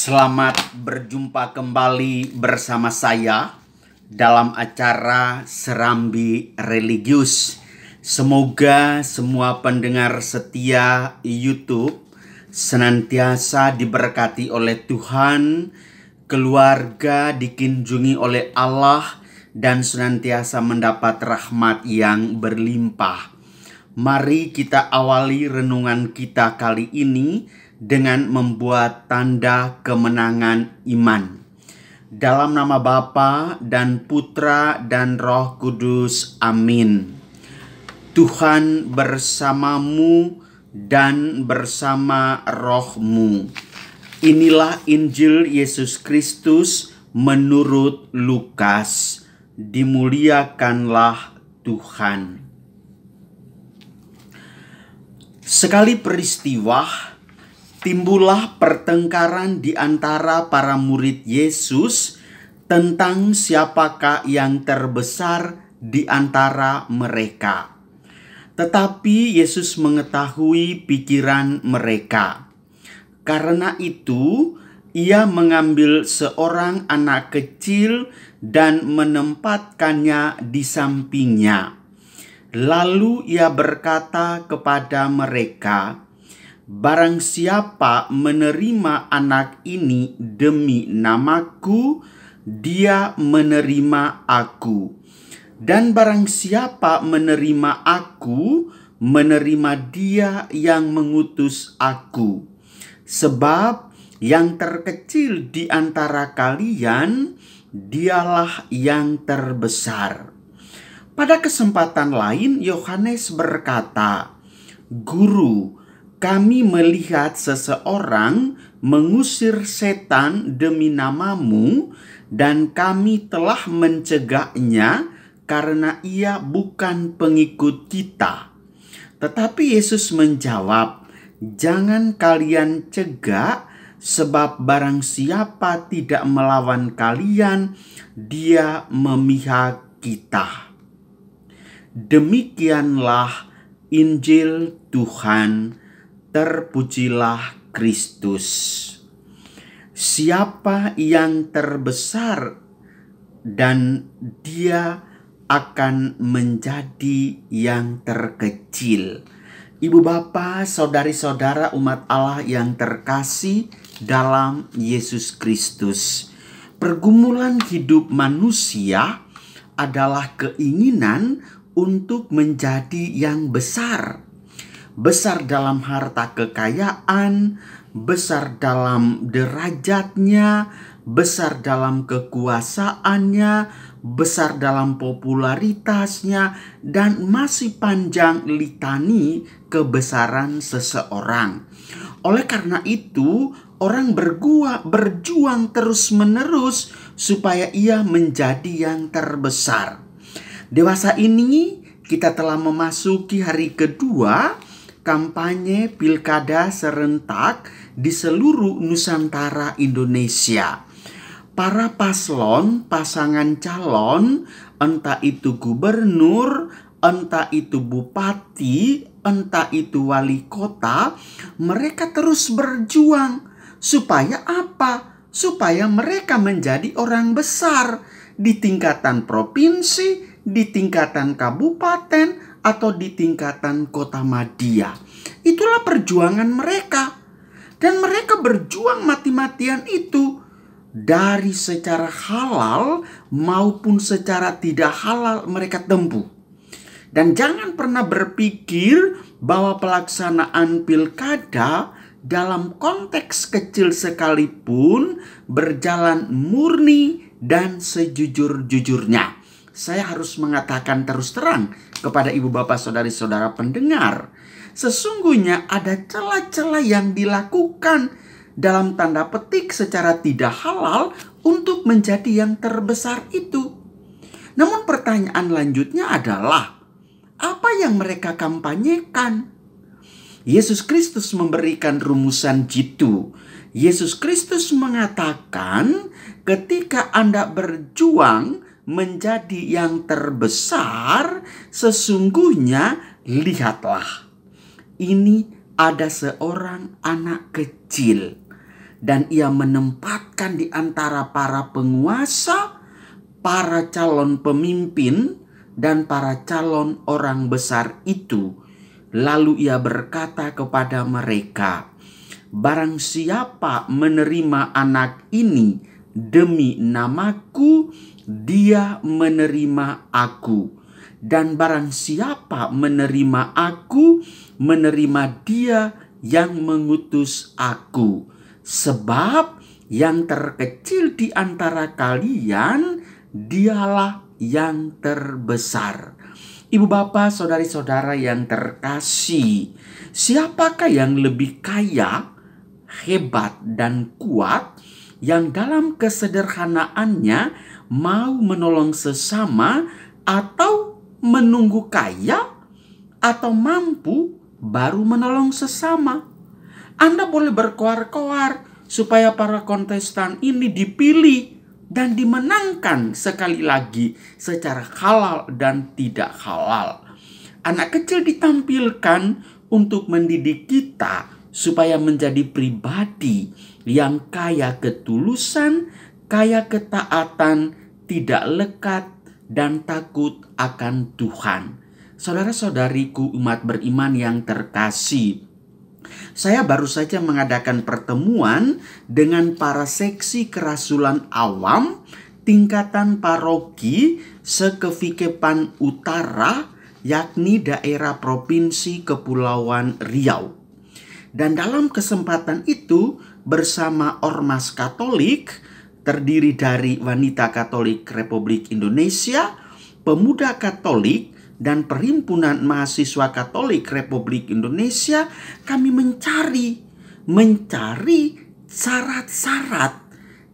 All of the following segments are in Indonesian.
Selamat berjumpa kembali bersama saya dalam acara Serambi Religius. Semoga semua pendengar setia YouTube senantiasa diberkati oleh Tuhan, keluarga dikunjungi oleh Allah, dan senantiasa mendapat rahmat yang berlimpah. Mari kita awali renungan kita kali ini dengan membuat tanda kemenangan iman. Dalam nama Bapa dan Putra dan Roh Kudus. Amin. Tuhan bersamamu dan bersama rohmu. Inilah Injil Yesus Kristus menurut Lukas. Dimuliakanlah Tuhan. Sekali peristiwa, timbullah pertengkaran di antara para murid Yesus tentang siapakah yang terbesar di antara mereka. Tetapi Yesus mengetahui pikiran mereka. Karena itu, Ia mengambil seorang anak kecil dan menempatkannya di sampingnya. Lalu Ia berkata kepada mereka, "Barang siapa menerima anak ini demi namaku, dia menerima aku. Dan barang siapa menerima aku, menerima dia yang mengutus aku. Sebab yang terkecil di antara kalian, dialah yang terbesar." Pada kesempatan lain, Yohanes berkata, "Guru, kami melihat seseorang mengusir setan demi namamu, dan kami telah mencegahnya karena ia bukan pengikut kita." Tetapi Yesus menjawab, "Jangan kalian cegah, sebab barang siapa tidak melawan kalian, dia memihak kita." Demikianlah Injil Tuhan. Terpujilah Kristus. Siapa yang terbesar, dan dia akan menjadi yang terkecil. Ibu bapa, saudari-saudara umat Allah yang terkasih dalam Yesus Kristus. Pergumulan hidup manusia adalah keinginan untuk menjadi yang besar. Besar dalam harta kekayaan, besar dalam derajatnya, besar dalam kekuasaannya, besar dalam popularitasnya, dan masih panjang litani kebesaran seseorang. Oleh karena itu, orang berjuang terus-menerus supaya ia menjadi yang terbesar. Dewasa ini kita telah memasuki hari kedua kampanye pilkada serentak di seluruh Nusantara Indonesia. Para paslon, pasangan calon, entah itu gubernur, entah itu bupati, entah itu wali kota, mereka terus berjuang. Supaya apa? Supaya mereka menjadi orang besar di tingkatan provinsi, di tingkatan kabupaten, atau di tingkatan kota madya. Itulah perjuangan mereka. Dan mereka berjuang mati-matian itu. Dari secara halal maupun secara tidak halal mereka tempuh. Dan jangan pernah berpikir bahwa pelaksanaan pilkada dalam konteks kecil sekalipun berjalan murni dan sejujur-jujurnya. Saya harus mengatakan terus terang kepada ibu bapak saudari-saudara pendengar, sesungguhnya ada celah-celah yang dilakukan dalam tanda petik secara tidak halal untuk menjadi yang terbesar itu. Namun pertanyaan lanjutnya adalah, apa yang mereka kampanyekan? Yesus Kristus memberikan rumusan jitu. Yesus Kristus mengatakan, ketika Anda berjuang menjadi yang terbesar, sesungguhnya lihatlah, ini ada seorang anak kecil dan ia menempatkan di antara para penguasa, para calon pemimpin, dan para calon orang besar itu. Lalu ia berkata kepada mereka, "Barang siapa menerima anak ini demi namaku, dia menerima aku. Dan barang siapa menerima aku, menerima dia yang mengutus aku. Sebab yang terkecil di antara kalian, dialah yang terbesar." Ibu bapak, saudari-saudara yang terkasih, siapakah yang lebih kaya, hebat, dan kuat, yang dalam kesederhanaannya mau menolong sesama, atau menunggu kaya, atau mampu baru menolong sesama? Anda boleh berkoar-koar supaya para kontestan ini dipilih dan dimenangkan sekali lagi secara halal dan tidak halal. Anak kecil ditampilkan untuk mendidik kita supaya menjadi pribadi yang kaya ketulusan, kaya ketaatan, tidak lekat, dan takut akan Tuhan. Saudara-saudariku umat beriman yang terkasih, saya baru saja mengadakan pertemuan dengan para seksi kerasulan awam tingkatan paroki Sekevikepan Utara, yakni daerah Provinsi Kepulauan Riau. Dan dalam kesempatan itu bersama Ormas Katolik, terdiri dari Wanita Katolik Republik Indonesia, Pemuda Katolik, dan Perhimpunan Mahasiswa Katolik Republik Indonesia, kami mencari syarat-syarat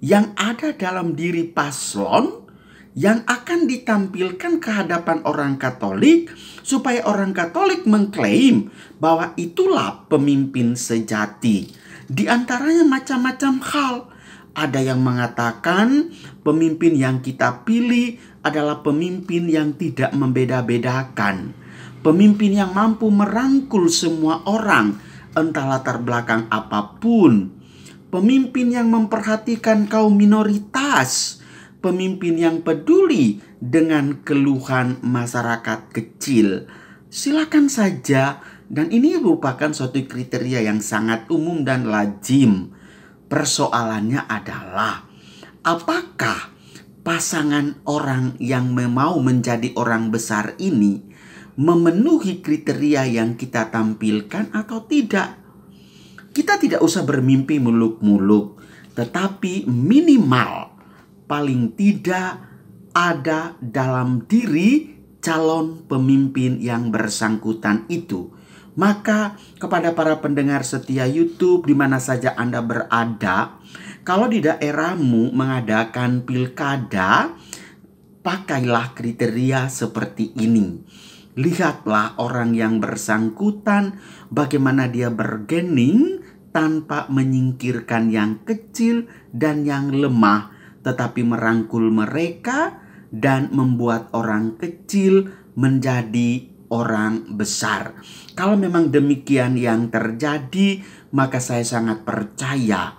yang ada dalam diri paslon yang akan ditampilkan ke hadapan orang Katolik, supaya orang Katolik mengklaim bahwa itulah pemimpin sejati. Di antaranya macam-macam hal. Ada yang mengatakan pemimpin yang kita pilih adalah pemimpin yang tidak membeda-bedakan. Pemimpin yang mampu merangkul semua orang, entah latar belakang apapun. Pemimpin yang memperhatikan kaum minoritas. Pemimpin yang peduli dengan keluhan masyarakat kecil. Silakan saja, dan ini merupakan suatu kriteria yang sangat umum dan lazim. Persoalannya adalah, apakah pasangan orang yang mau menjadi orang besar ini memenuhi kriteria yang kita tampilkan atau tidak? Kita tidak usah bermimpi muluk-muluk, tetapi minimal paling tidak ada dalam diri calon pemimpin yang bersangkutan itu. Maka kepada para pendengar setia YouTube di mana saja Anda berada, kalau di daerahmu mengadakan pilkada, pakailah kriteria seperti ini. Lihatlah orang yang bersangkutan, bagaimana dia bergening tanpa menyingkirkan yang kecil dan yang lemah, tetapi merangkul mereka dan membuat orang kecil menjadi orang besar. Kalau memang demikian yang terjadi, maka saya sangat percaya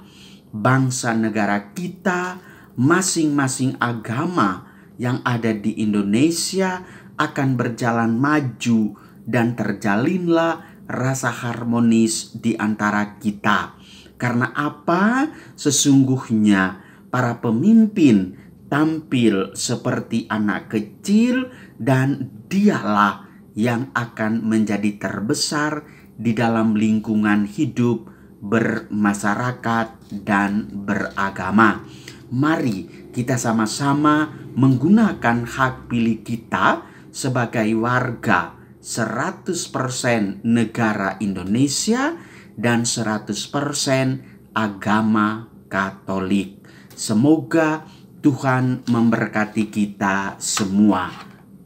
bangsa negara kita, masing-masing agama yang ada di Indonesia akan berjalan maju dan terjalinlah rasa harmonis di antara kita. Karena apa? Sesungguhnya para pemimpin tampil seperti anak kecil, dan dialah yang akan menjadi terbesar di dalam lingkungan hidup bermasyarakat dan beragama. Mari kita sama-sama menggunakan hak pilih kita sebagai warga 100% negara Indonesia dan 100% agama Katolik. Semoga Tuhan memberkati kita semua.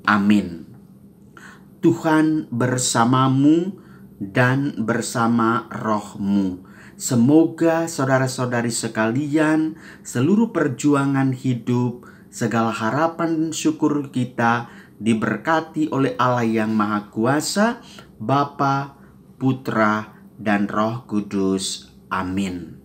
Amin. Tuhan bersamamu dan bersama rohmu. Semoga saudara-saudari sekalian, seluruh perjuangan hidup, segala harapan dan syukur kita diberkati oleh Allah yang Maha Kuasa, Bapa, Putra, dan Roh Kudus. Amin.